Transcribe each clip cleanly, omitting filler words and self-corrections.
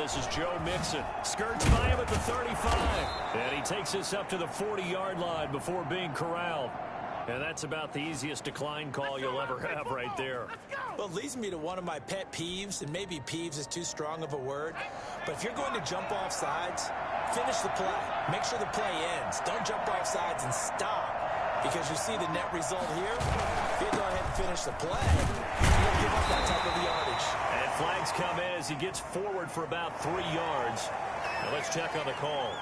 This is Joe Mixon. Skirts by him at the 35. And he takes this up to the 40-yard line before being corralled. And that's about the easiest decline call you'll ever have right there. Well, it leads me to one of my pet peeves, and maybe peeves is too strong of a word. But if you're going to jump off sides, finish the play. Make sure the play ends. Don't jump off sides and stop. Because you see the net result here. If you go ahead and finish the play, you'll give up that type of yardage. And flags come in as he gets forward for about 3 yards. Now let's check on the call.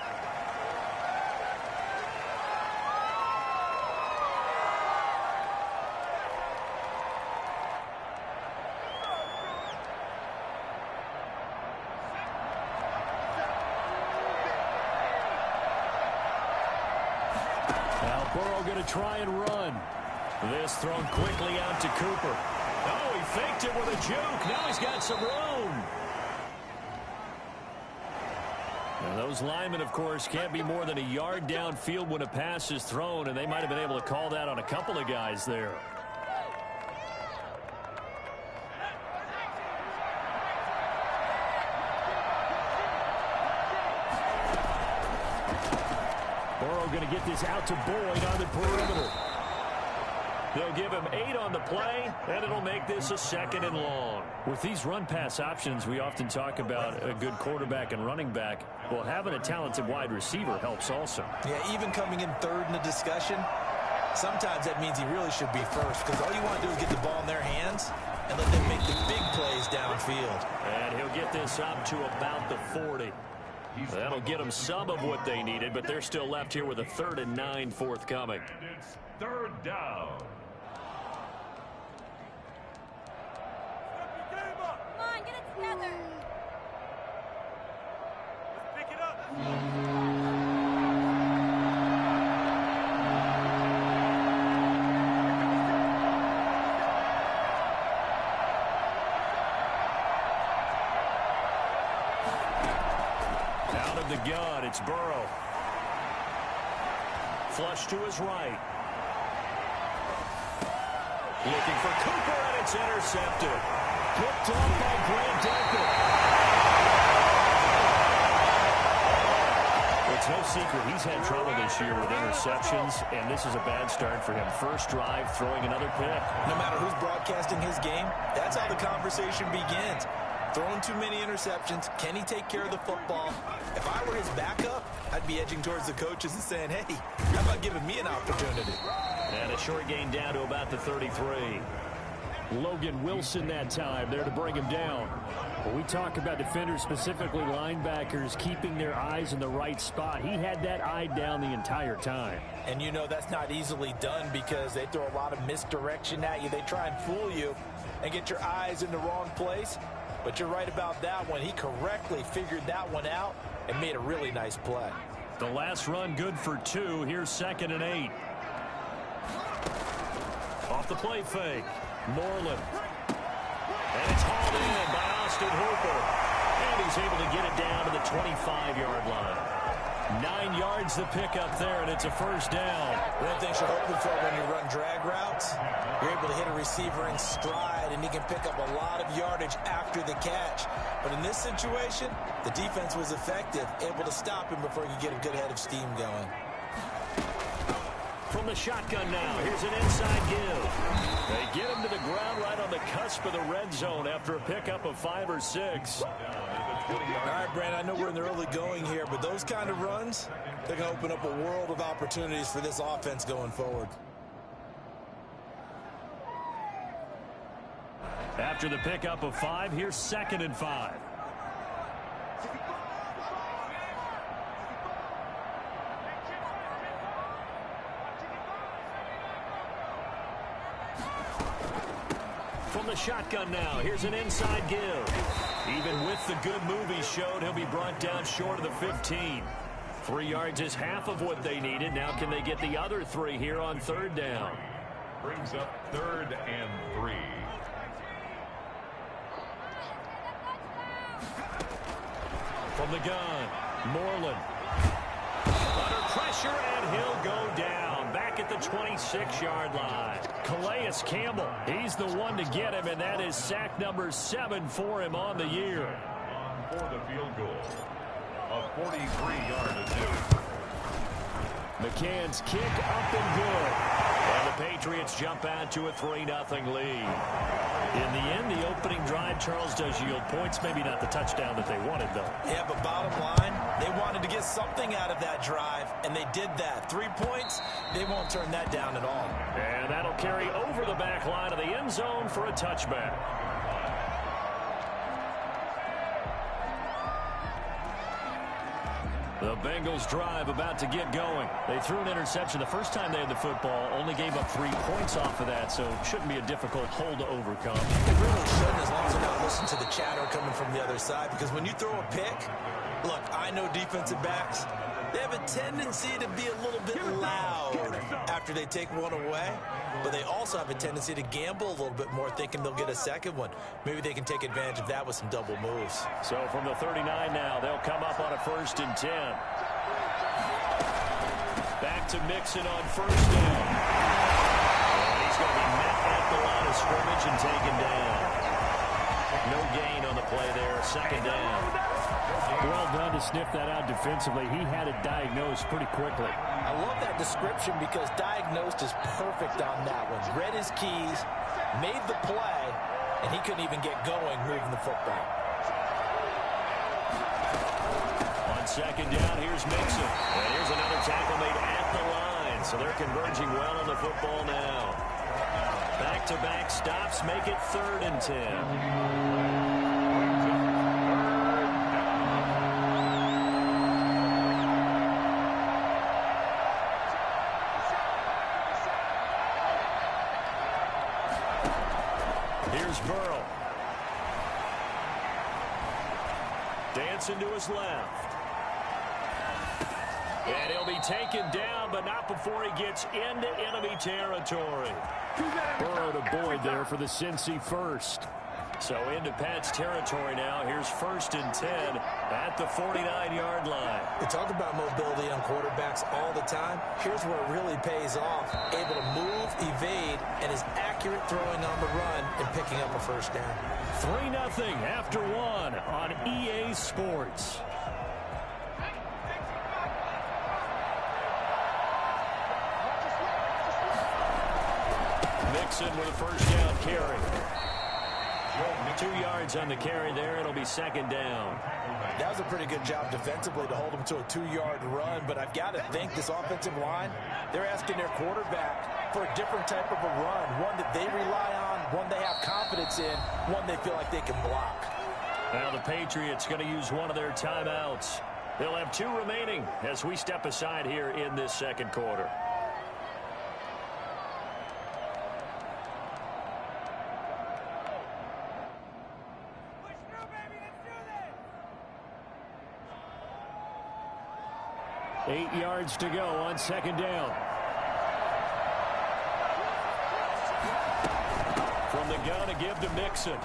Burrow going to try and run. This thrown quickly out to Cooper. Oh, he faked it with a juke. Now he's got some room. And those linemen, of course, can't be more than a yard downfield when a pass is thrown, and they might have been able to call that on a couple of guys there. Going to get this out to Boyd on the perimeter. They'll give him 8 on the play, and it'll make this a 2nd and long. With these run-pass options, we often talk about a good quarterback and running back. Well, having a talented wide receiver helps also. Yeah, even coming in third in the discussion, sometimes that means he really should be first, because all you want to do is get the ball in their hands and let them make the big plays downfield. And he'll get this up to about the 40. That'll get them some of what they needed, but they're still left here with a 3rd and 9 forthcoming. And it's 3rd down. Come on, get it together. Let's pick it up. The gun, it's Burrow. Flush to his right. Looking for Cooper, and it's intercepted. Picked off by Grant Delpit. It's no secret he's had trouble this year with interceptions, and this is a bad start for him. First drive, throwing another pick. No matter who's broadcasting his game, that's how the conversation begins. Throwing too many interceptions. Can he take care of the football? If I were his backup, I'd be edging towards the coaches and saying, hey, how about giving me an opportunity? And a short gain down to about the 33. Logan Wilson that time there to bring him down. When we talk about defenders, specifically linebackers, keeping their eyes in the right spot, he had that eye down the entire time. And you know that's not easily done because they throw a lot of misdirection at you. They try and fool you and get your eyes in the wrong place. But you're right about that one. He correctly figured that one out and made a really nice play. The last run good for 2. Here's 2nd and 8. Off the play fake. Moreland. And it's hauled in by Austin Hooper. And he's able to get it down to the 25-yard line. 9 yards the pickup there, and it's a 1st down. One thing you're hoping for when you run drag routes, you're able to hit a receiver in stride, and he can pick up a lot of yardage after the catch. But in this situation, the defense was effective, able to stop him before he could get a good head of steam going. From the shotgun now, here's an inside give. They get him to the ground right on the cusp of the red zone after a pickup of 5 or 6. All right, Brandon, I know we're in the early going here, but those kind of runs, they're going to open up a world of opportunities for this offense going forward. After the pickup of 5, here's 2nd and 5. From the shotgun now, here's an inside give. Even with the good move he showed, he'll be brought down short of the 15. 3 yards is half of what they needed. Now can they get the other 3 here on 3rd down? Brings up 3rd and 3. From the gun, Moreland. Under pressure, and he'll go down. Back at the 26-yard line. Calais Campbell, he's the one to get him, and that is sack number 7 for him on the year. for the field goal. A 43-yard attempt. McCann's kick up and good. And the Patriots jump out to a 3-0 lead. In the end, the opening drive, Charles, does yield points. Maybe not the touchdown that they wanted, though. Yeah, but bottom line, they wanted to get something out of that drive, and they did that. 3 points, they won't turn that down at all. And that'll carry over the back line of the end zone for a touchback. The Bengals drive about to get going. They threw an interception the first time they had the football, only gave up 3 points off of that, so it shouldn't be a difficult hole to overcome. It really shouldn't, as long as they're not listening to the chatter coming from the other side, because when you throw a pick, look, I know defensive backs, they have a tendency to be a little bit loud after they take one away, but they also have a tendency to gamble a little bit more, thinking they'll get a second one. Maybe they can take advantage of that with some double moves. So from the 39 now, they'll come up on a 1st and 10. Back to Mixon on 1st down. And he's going to be met at the line of scrimmage and taken down. No gain on the play there, 2nd down. Well done to sniff that out defensively. He had it diagnosed pretty quickly. I love that description because diagnosed is perfect on that one. Read his keys, made the play, and he couldn't even get going moving the football. On 2nd down, here's Mixon. And here's another tackle made at the line. So they're converging well on the football now. Back-to-back stops make it 3rd and 10. Here's Burrow. Dancing to his left. And he'll be taken down, but not before he gets into enemy territory. Burrow to Boyd there for the Cincy first. So into Pat's territory now. Here's 1st and 10 at the 49-yard line. We talk about mobility on quarterbacks all the time. Here's where it really pays off. Able to move, evade, and is accurate throwing on the run and picking up a 1st down. 3-0 after 1 on EA Sports. Mixon with a 1st down carry. 2 yards on the carry there. It'll be 2nd down. That was a pretty good job defensively to hold them to a 2-yard run, but I've got to think this offensive line, they're asking their quarterback for a different type of a run, one that they rely on, one they have confidence in, one they feel like they can block. Now the Patriots going to use one of their timeouts. They'll have 2 remaining as we step aside here in this 2nd quarter. Push through, baby. Let's do this. 8 yards to go on 2nd down. From the gun to give to Mixon.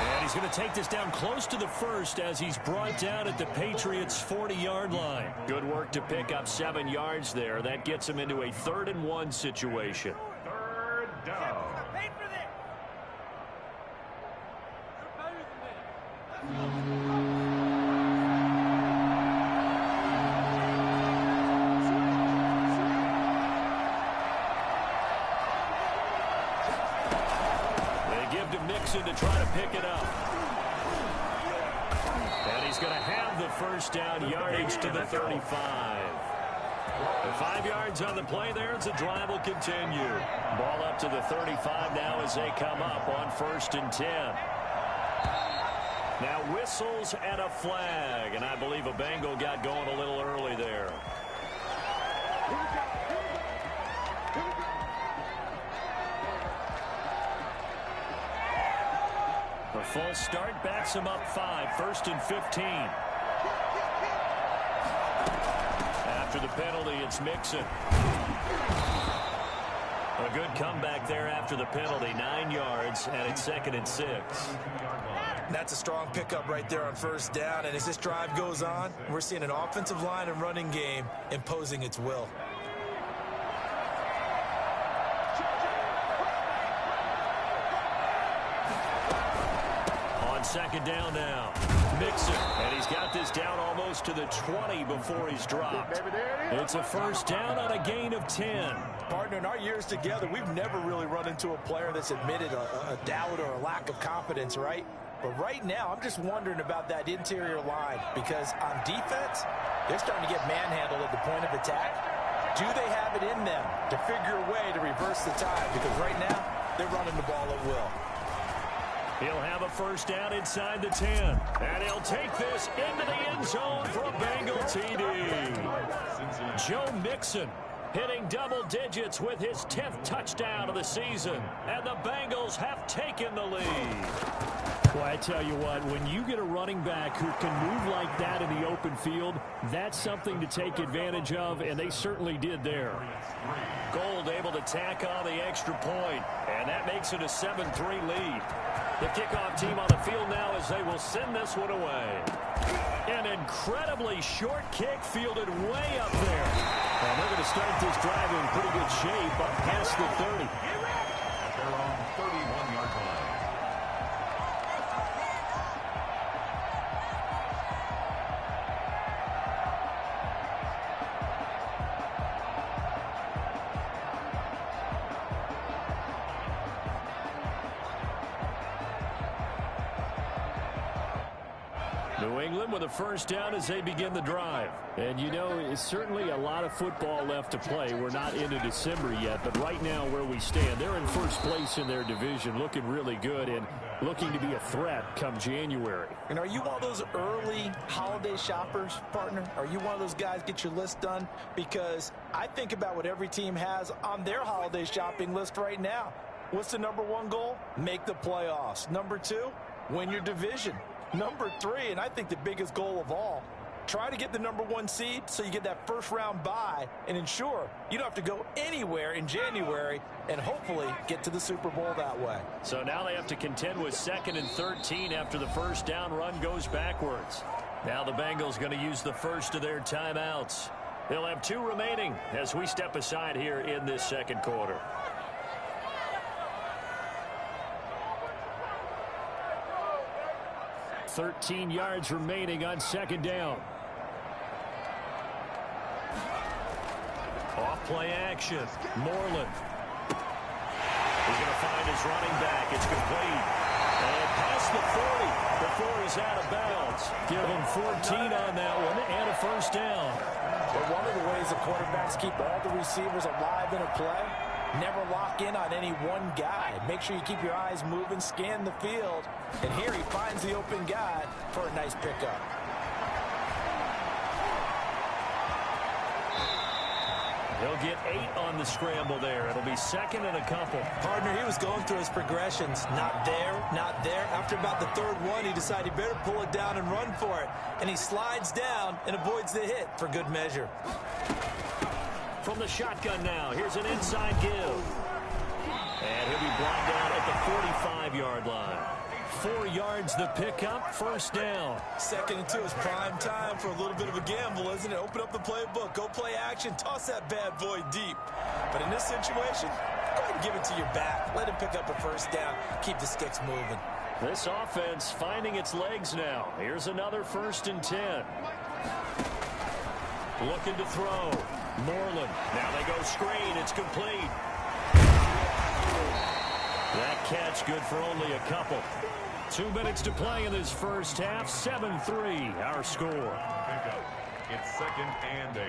And he's going to take this down close to the 1st as he's brought down at the Patriots' 40-yard line. Good work to pick up 7 yards there. That gets him into a 3rd and 1 situation. 3rd down. Pay for this. You're better than this. Mixon to try to pick it up. And he's going to have the 1st down, yardage to the 35. 5 yards on the play there as the drive will continue. Ball up to the 35 now as they come up on 1st and 10. Now whistles and a flag, and I believe a Bengal got going a little early there. A full start backs him up 5, 1st and 15. After the penalty, it's Mixon. A good comeback there after the penalty, 9 yards, and it's 2nd and 6. That's a strong pickup right there on 1st down, and as this drive goes on, we're seeing an offensive line and running game imposing its will. second down now. Mixon, and he's got this down almost to the 20 before he's dropped. It's a first down on a gain of 10. Partner, in our years together, we've never really run into a player that's admitted a doubt or a lack of confidence, right? But right now, I'm just wondering about that interior line because on defense, they're starting to get manhandled at the point of attack. Do they have it in them to figure a way to reverse the tide? Because right now, they're running the ball at will. He'll have a first down inside the 10. And he'll take this into the end zone for a Bengal TD. Joe Mixon hitting double digits with his 10th touchdown of the season. And the Bengals have taken the lead. Well, I tell you what, when you get a running back who can move like that in the open field, that's something to take advantage of, and they certainly did there. Gold able to tack on the extra point, and that makes it a 7-3 lead. The kickoff team on the field now as they will send this one away. An incredibly short kick fielded way up there. And they're going to start this drive in pretty good shape up past the 30. They're on 31-yard line. New England with a first down as they begin the drive. And, you know, it's certainly a lot of football left to play. We're not into December yet, but right now where we stand, they're in first place in their division, looking really good and looking to be a threat come January. And are you one of those early holiday shoppers, partner? Are you one of those guys get your list done? Because I think about what every team has on their holiday shopping list right now. What's the number one goal? Make the playoffs. Number two, win your division. Number three, and I think the biggest goal of all, try to get the number one seed so you get that first round bye and ensure you don't have to go anywhere in January and hopefully get to the Super Bowl that way. So now they have to contend with 2nd and 13 after the first down run goes backwards. Now the Bengals going to use the first of their timeouts. They'll have 2 remaining as we step aside here in this second quarter. $13 yards remaining on second down. Off play action. Moreland. He's going to find his running back. It's complete. And past the 40 before he's out of bounds. Give him 14 on that one and a first down. But one of the ways the quarterbacks keep all the receivers alive in a play, never lock in on any one guy. Make sure you keep your eyes moving, scan the field. And here he finds the open guy for a nice pickup. He'll get 8 on the scramble there. It'll be 2nd and a couple. Partner, he was going through his progressions. Not there, not there. After about the 3rd one, he decided he better pull it down and run for it. And he slides down and avoids the hit for good measure. From the shotgun now, here's an inside give. And he'll be brought down at the 45-yard line. 4 yards the pickup, first down. 2nd and 2 is prime time for a little bit of a gamble, isn't it? Open up the playbook, go play action, toss that bad boy deep. But in this situation, go ahead and give it to your back. Let him pick up a first down, keep the sticks moving. This offense finding its legs now. Here's another 1st and 10. Looking to throw. Moreland. Now they go screen. It's complete. That catch good for only a couple. 2 minutes to play in this first half. 7-3 our score. Pickup. It's 2nd and 8.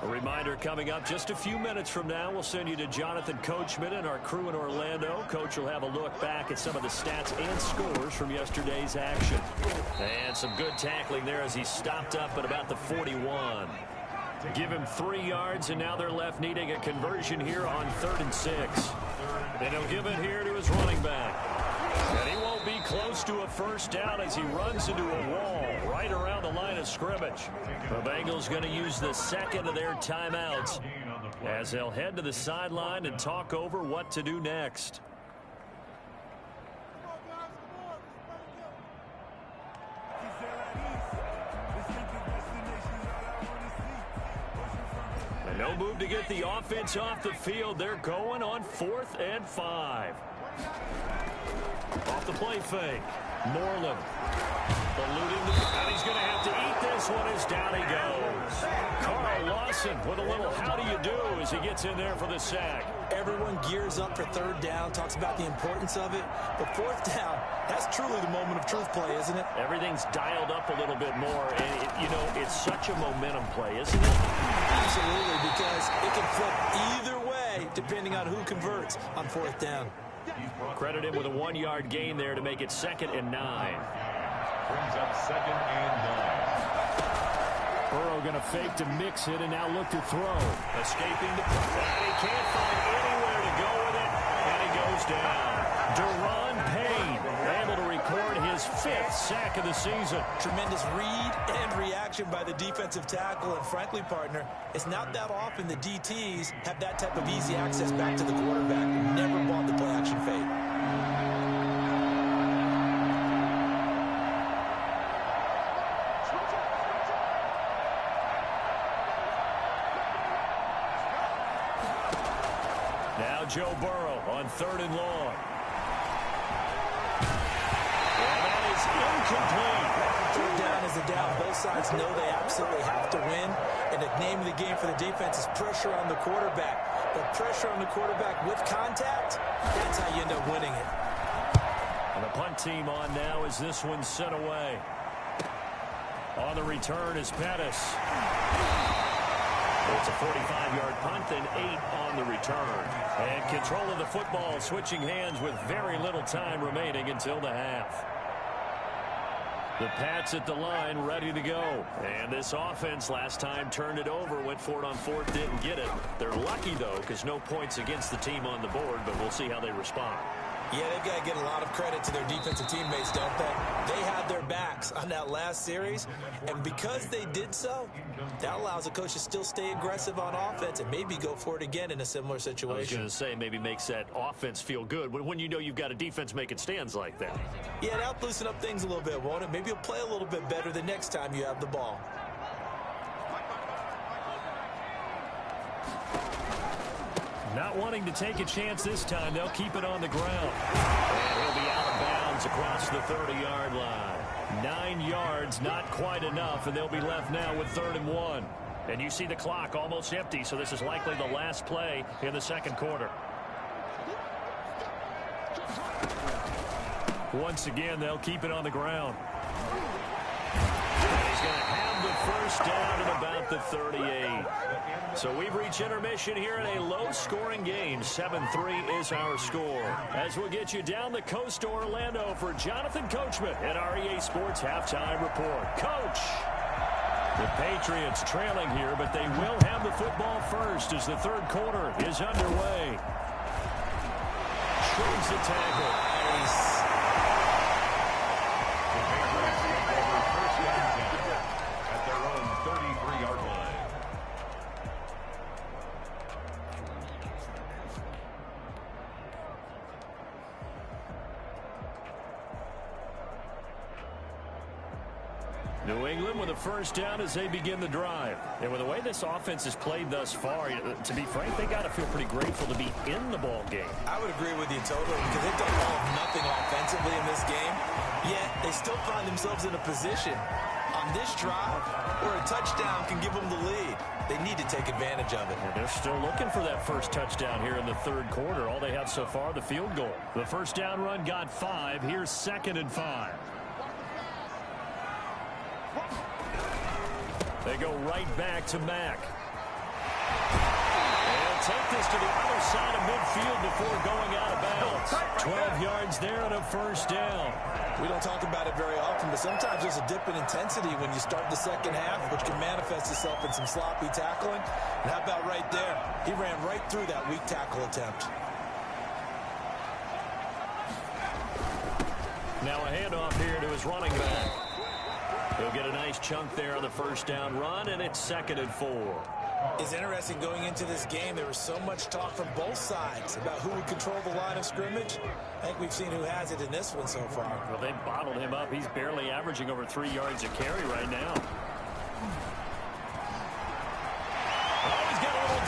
A reminder coming up just a few minutes from now. We'll send you to Jonathan Coachman and our crew in Orlando. Coach will have a look back at some of the stats and scores from yesterday's action. And some good tackling there as he stopped up at about the 41. Give him 3 yards, and now they're left needing a conversion here on 3rd and 6. And he'll give it here to his running back. And he won't be close to a first down as he runs into a wall right around the line of scrimmage. The Bengals going to use the 2nd of their timeouts as they'll head to the sideline and talk over what to do next. No move to get the offense off the field. They're going on 4th and 5. Off the play fake. Moreland. Eluding the... And he's going to have to eat this one as down he goes. Carl Lawson with a little how do you do as he gets in there for the sack. Everyone gears up for 3rd down, talks about the importance of it. But 4th down, that's truly the moment of truth play, isn't it? Everything's dialed up a little bit more. And, it's such a momentum play, isn't it? Absolutely, because it can flip either way depending on who converts on 4th down. Credit him with a 1-yard gain there to make it 2nd and 9. Brings up 2nd and 9. Burrow going to fake to mix it and now look to throw. Escaping the... And he can't find anywhere to go with it, and he goes down. Deron Payne able to record his 5th sack of the season. Tremendous read and reaction by the defensive tackle, and frankly, partner, it's not that often the DTs have that type of easy access back to the quarterback. Never bought the play-action fake. Now Joe Burrow on 3rd and long. And that is incomplete. 3rd down is a down. Both sides know they absolutely have to win. And the name of the game for the defense is pressure on the quarterback. But pressure on the quarterback with contact, that's how you end up winning it. And the punt team on now as this one's sent away. On the return is Pettis. It's a 45-yard punt and 8 on the return. And control of the football switching hands with very little time remaining until the half. The Pats at the line ready to go. And this offense last time turned it over, went for it on 4th, didn't get it. They're lucky, though, because no points against the team on the board, but we'll see how they respond. Yeah, they've got to get a lot of credit to their defensive teammates, don't they? They had their backs on that last series, and because they did so, that allows the coach to still stay aggressive on offense and maybe go for it again in a similar situation. I was going to say, maybe makes that offense feel good when you know you've got a defense making stands like that. Yeah, that'll loosen up things a little bit, won't it? Maybe you'll play a little bit better the next time you have the ball. Not wanting to take a chance this time, they'll keep it on the ground. And he'll be out of bounds across the 30-yard line. 9 yards, not quite enough, and they'll be left now with 3rd and 1. And you see the clock almost empty, so this is likely the last play in the 2nd quarter. Once again, they'll keep it on the ground. He's going to have the 1st down at about the 38. So we've reached intermission here in a low-scoring game. 7-3 is our score. As we'll get you down the coast to Orlando for Jonathan Coachman at our EA Sports Halftime Report. Coach! The Patriots trailing here, but they will have the football first as the 3rd quarter is underway. Trims the tackle. Nice. At their own 33-yard line. New England with a 1st down as they begin the drive. And with the way this offense has played thus far, to be frank, they got to feel pretty grateful to be in the ball game. I would agree with you totally because they've done all of nothing offensively in this game, yet they still find themselves in a position on this drive where a touchdown can give them the lead. They need to take advantage of it. And they're still looking for that 1st touchdown here in the 3rd quarter. All they have so far, the field goal. The 1st down run got 5. Here's 2nd and 5. They go right back to Mack. They'll take this to the other side of midfield before going out of bounds. 12 yards there and a 1st down. We don't talk about it very often, but sometimes there's a dip in intensity when you start the 2nd half, which can manifest itself in some sloppy tackling. And how about right there? He ran right through that weak tackle attempt. Now a handoff here to his running back. He'll get a nice chunk there on the 1st down run, and it's 2nd and 4. It's interesting going into this game. There was so much talk from both sides about who would control the line of scrimmage. I think we've seen who has it in this one so far. Well, they bottled him up. He's barely averaging over 3 yards a carry right now. Oh, he's got a little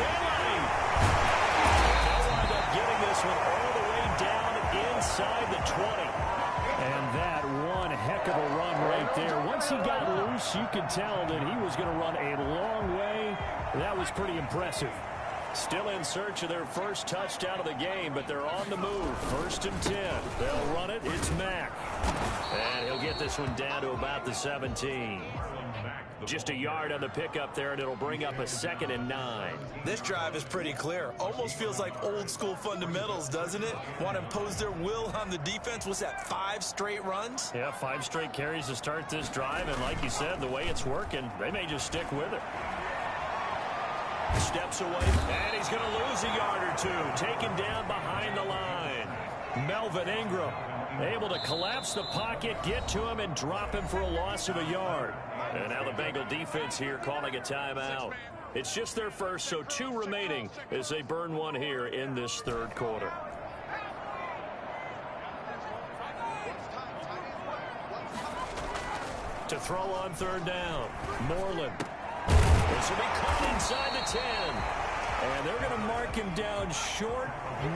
once you could tell that he was going to run a long way. That was pretty impressive. Still in search of their first touchdown of the game, but they're on the move. 1st and 10. They'll run it. It's Mack. And he'll get this one down to about the 17. Just a yard on the pickup there, and it'll bring up a 2nd and 9. This drive is pretty clear. Almost feels like old school fundamentals, doesn't it? Want to impose their will on the defense. What's that, 5 straight runs? Yeah, 5 straight carries to start this drive, and like you said, the way it's working, they may just stick with it. Steps away, and he's going to lose a yard or 2. Taken down behind the line. Melvin Ingram able to collapse the pocket, get to him, and drop him for a loss of a yard. And now the Bengal defense here calling a timeout. It's just their first, so 2 remaining as they burn one here in this 3rd quarter. To throw on 3rd down, Moreland. This will be caught inside the 10. And they're going to mark him down short,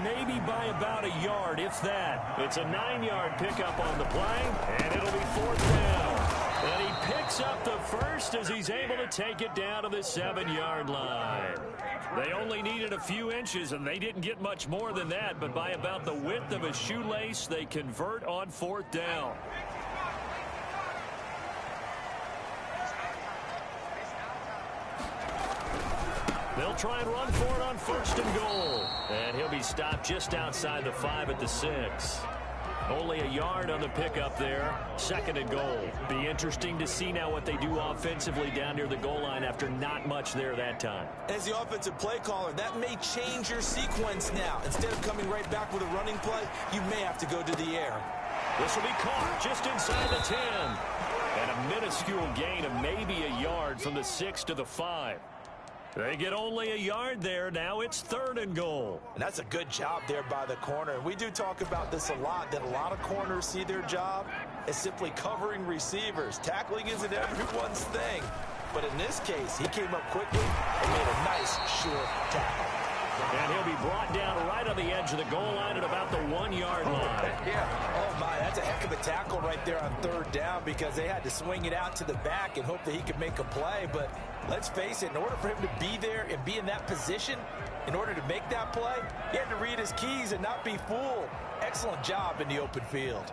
maybe by about a yard, if that. It's a 9-yard pickup on the play, and it'll be 4th down. And he picks up the first as he's able to take it down to the 7-yard line. They only needed a few inches, and they didn't get much more than that, but by about the width of a shoelace, they convert on 4th down. They'll try and run for it on 1st and goal. And he'll be stopped just outside the 5 at the 6. Only a yard on the pickup there. 2nd and goal. Be interesting to see now what they do offensively down near the goal line after not much there that time. As the offensive play caller, that may change your sequence now. Instead of coming right back with a running play, you may have to go to the air. This will be caught just inside the 10. And a minuscule gain of maybe a yard from the 6 to the 5. They get only a yard there. Now it's 3rd and goal. And that's a good job there by the corner. And we do talk about this a lot, that a lot of corners see their job as simply covering receivers. Tackling isn't everyone's thing. But in this case, he came up quickly and made a nice, short tackle. And he'll be brought down right on the edge of the goal line at about the 1-yard line. Yeah. Oh, my, that's a heck of a tackle right there on 3rd down because they had to swing it out to the back and hope that he could make a play. But let's face it, in order for him to be there and be in that position, in order to make that play, he had to read his keys and not be fooled. Excellent job in the open field.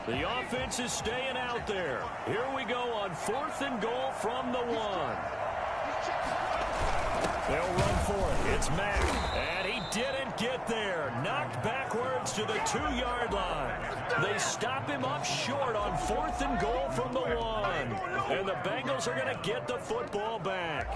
The offense is staying out there. Here we go on 4th and goal from the 1. They'll run for it. It's Mack. And he didn't get there. Knocked backwards to the 2-yard line. They stop him up short on 4th and goal from the 1. And the Bengals are going to get the football back.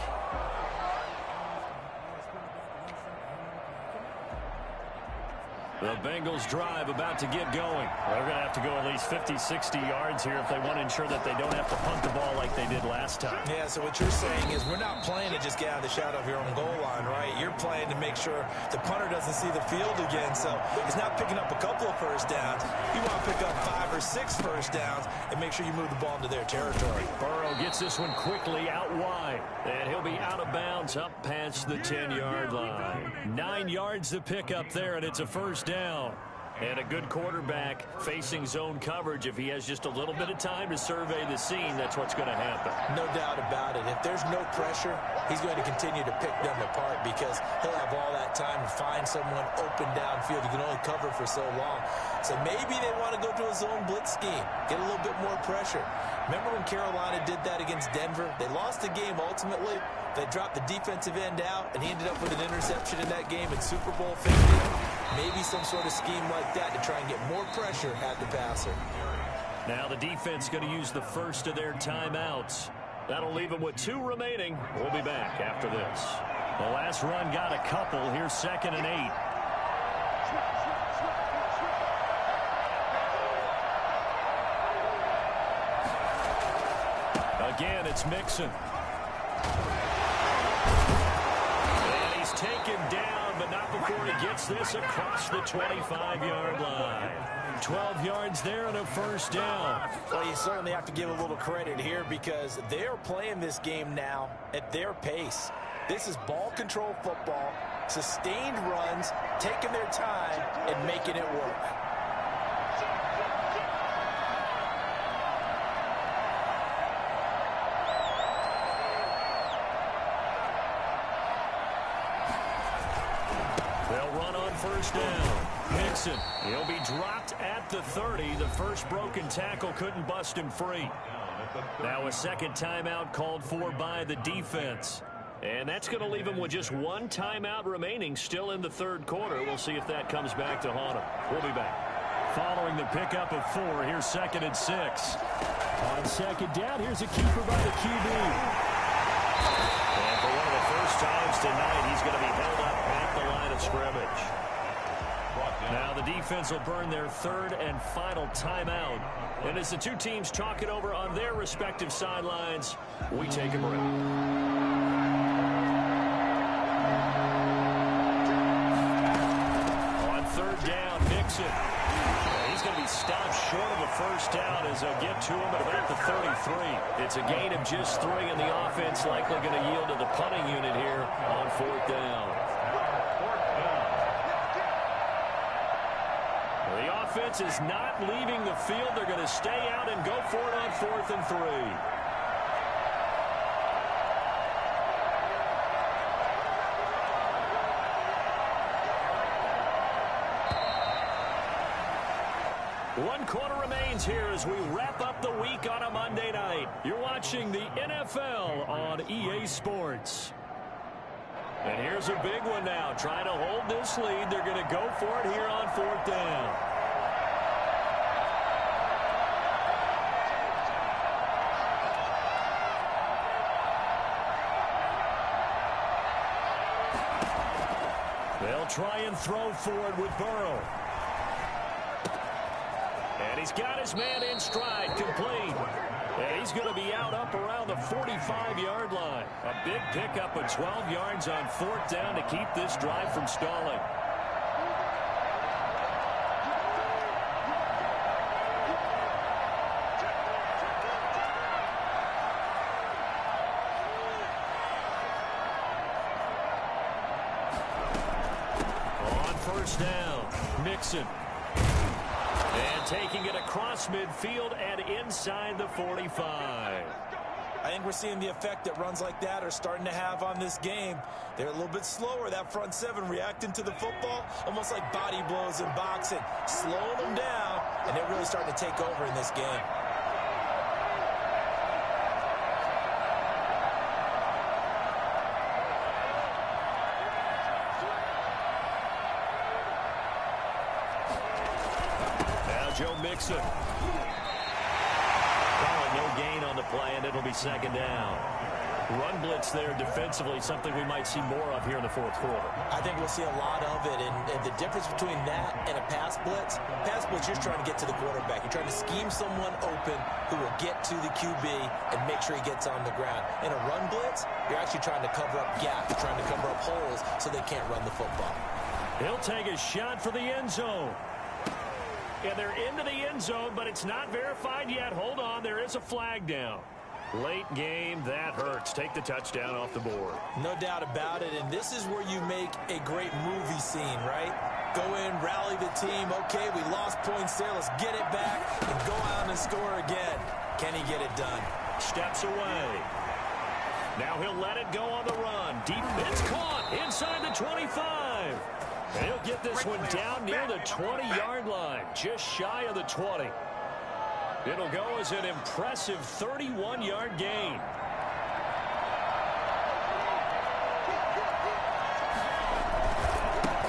The Bengals drive about to get going. They're going to have to go at least 50, 60 yards here if they want to ensure that they don't have to punt the ball like they did last time. Yeah, so what you're saying is we're not playing to just get out of the shadow of your own goal line, right? You're playing to make sure the punter doesn't see the field again. So he's not picking up a couple of first downs. You want to pick up 5 or 6 first downs and make sure you move the ball into their territory. Burrow gets this one quickly out wide. And he'll be out of bounds up past the 10-yard line. 9 yards to pick up there, and it's a first down. And a good quarterback facing zone coverage. If he has just a little bit of time to survey the scene, that's what's going to happen. No doubt about it. If there's no pressure, he's going to continue to pick them apart because he'll have all that time to find someone open downfield. You can only cover for so long. So maybe they want to go to a zone blitz scheme, get a little bit more pressure. Remember when Carolina did that against Denver? They lost the game ultimately. They dropped the defensive end out, and he ended up with an interception in that game in Super Bowl 50. Maybe some sort of scheme like that to try and get more pressure at the passer. Now the defense going to use the first of their timeouts. That'll leave them with 2 remaining. We'll be back after this. The last run got a couple. Here's 2nd and 8. Again, it's Mixon. And he's taken down, but not before he gets this across the 25-yard line. 12 yards there and a first down. Well, you certainly have to give a little credit here because they're playing this game now at their pace. This is ball control football, sustained runs, taking their time and making it work. first down. Mixon, he'll be dropped at the 30. The first broken tackle couldn't bust him free. Now a second timeout called for by the defense. And that's going to leave him with just one timeout remaining still in the third quarter. We'll see if that comes back to haunt him. We'll be back. Following the pickup of 4, here's 2nd and 6. On second down, here's a keeper by the QB. And for one of the first times tonight, he's going to be held up at the line of scrimmage. Now the defense will burn their third and final timeout. And as the two teams talk it over on their respective sidelines, we take a break. On third down, Mixon. He's going to be stopped short of a first down as they'll get to him at about the 33. It's a gain of just 3, and the offense likely going to yield to the punting unit here on 4th down. The offense is not leaving the field. They're going to stay out and go for it on 4th and 3. One quarter remains here as we wrap up the week on a Monday night. You're watching the NFL on EA Sports. And here's a big one now. Trying to hold this lead. They're going to go for it here on 4th down. They'll try and throw forward with Burrow. And he's got his man in stride, complete. And he's going to be out up around the 45-yard line. A big pickup of 12 yards on 4th down to keep this drive from stalling. On first down, Mixon. And taking it across midfield and inside the 45. I think we're seeing the effect that runs like that are starting to have on this game. They're a little bit slower, that front 7, reacting to the football, almost like body blows in boxing, slowing them down, and they're really starting to take over in this game. Joe Mixon. No gain on the play, and it'll be 2nd down. Run blitz there defensively, something we might see more of here in the 4th quarter. I think we'll see a lot of it, and the difference between that and a pass blitz, you're trying to get to the quarterback. You're trying to scheme someone open who will get to the QB and make sure he gets on the ground. In a run blitz, you're actually trying to cover up gaps, you're trying to cover up holes so they can't run the football. He'll take a shot for the end zone. And they're into the end zone, but it's not verified yet. Hold on, there is a flag down. Late game, that hurts. Take the touchdown off the board. No doubt about it, and this is where you make a great movie scene, right? Go in, rally the team. Okay, we lost points there. Let's get it back and go out and score again. Can he get it done? Steps away. Now he'll let it go on the run. Deep, it's caught inside the 25. He'll get this one down near the 20-yard line, just shy of the 20. It'll go as an impressive 31-yard gain.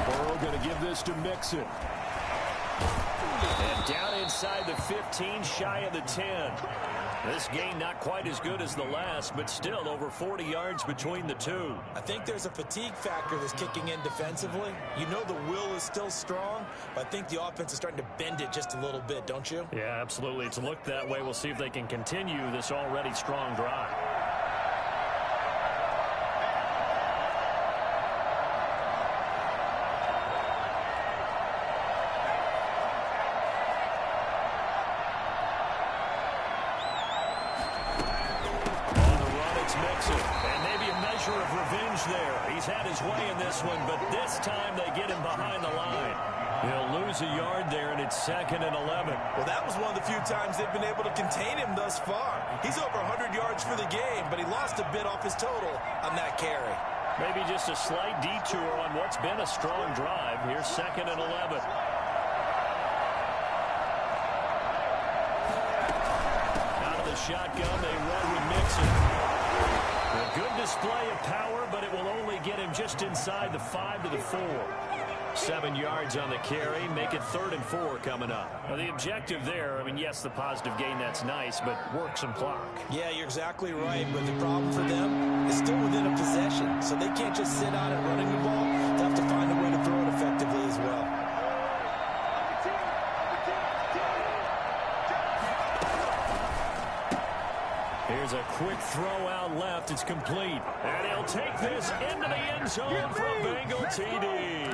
Burrow going to give this to Mixon. And down inside the 15, shy of the 10. This gain not quite as good as the last, but still over 40 yards between the two. I think there's a fatigue factor that's kicking in defensively. You know the will is still strong, but I think the offense is starting to bend it just a little bit, don't you? Yeah, absolutely. It's looked that way. We'll see if they can continue this already strong drive. He's had his way in this one, but this time they get him behind the line. He'll lose a yard there, and it's 2nd and 11. Well, that was one of the few times they've been able to contain him thus far. He's over 100 yards for the game, but he lost a bit off his total on that carry. Maybe just a slight detour on what's been a strong drive. Here's 2nd and 11. Out of the shotgun, they run with Mixon. A good display of power, but it will only get him just inside the 5 to the 4. 7 yards on the carry, make it 3rd and 4 coming up. Well, the objective there, I mean, yes, the positive gain, that's nice, but work some clock. Yeah, you're exactly right, but the problem for them is still within a possession, so they can't just sit on it running the ball. They have to find a way to throw it effectively as well. Here's a quick throw out left. It's complete. And he'll take this into the end zone for a Bengal TD.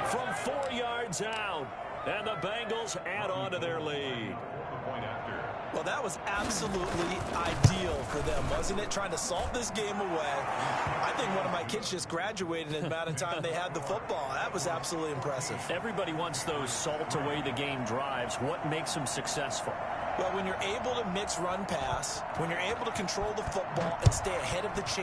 From 4 yards out. And the Bengals add on to their lead. Well, that was absolutely ideal for them, wasn't it? Trying to salt this game away. I think one of my kids just graduated in the amount of time they had the football. That was absolutely impressive. Everybody wants those salt away the game drives. What makes them successful? Well, when you're able to mix run pass, when you're able to control the football and stay ahead of the chain.